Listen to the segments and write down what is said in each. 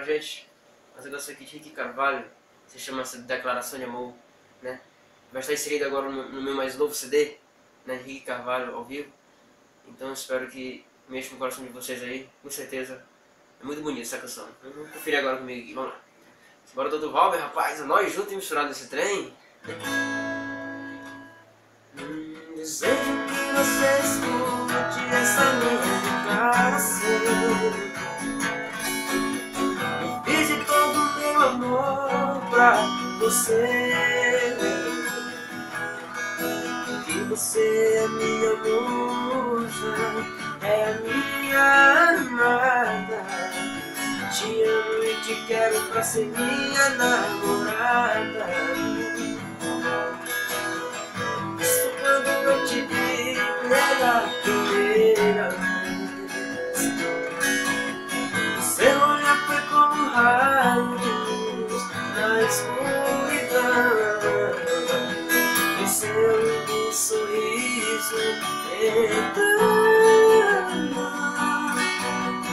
gente essa canção aqui de Ricky Carvalho, se chama Declaração de Amor, né? Vai estar inserido agora no meu mais novo CD, né? Ricky Carvalho ao vivo. Então eu espero que mexa com o coração de vocês aí, com certeza. É muito bonita essa canção. Vamos conferir agora comigo aqui, vamos lá. Bora do Valber, rapaz, nós juntos e misturados nesse trem. Desejo que você escute essa minha declaração. Eu fiz de todo o meu amor pra você, que você é minha musa, é a minha amada. Te amo e te quero pra ser minha namorada. Isso quando eu te vi pela primeira vez. Seu olhar foi como um raio de luz na escuridão. E seu lindo sorriso então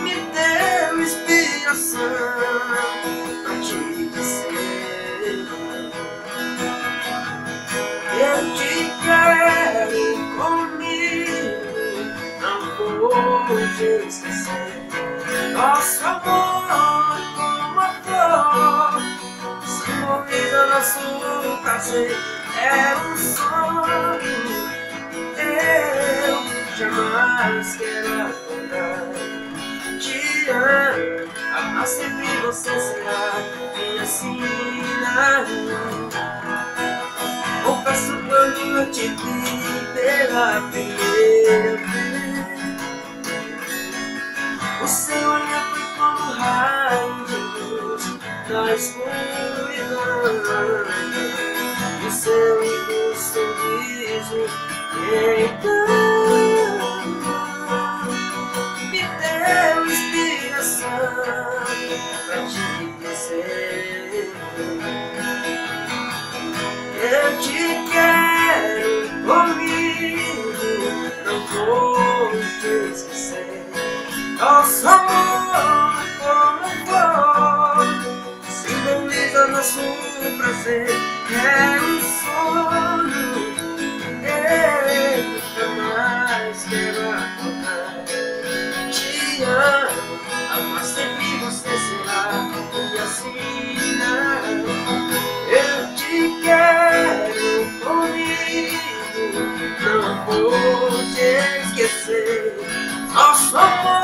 me deu inspiração pra te dizer: eu te quero comigo, não vou te esquecer. Nosso amor como a flor simboliza nosso prazer. É um sonho, eu jamais quero acordar. Te amo, amar sempre você será minha sina. Confesso quando eu te vi pela primeira vez, o seu olhar foi como um raio de luz na escuridão. E seu lindo sorriso então me deu inspiração pra te dizer: eu te quero comigo, não vou te esquecer. Nosso amor como flor simboliza nosso prazer. É um sonho, eu jamais quero acordar. Te amo, amar sempre você será minha sina. Eu te quero comigo, não vou te esquecer. Nosso amor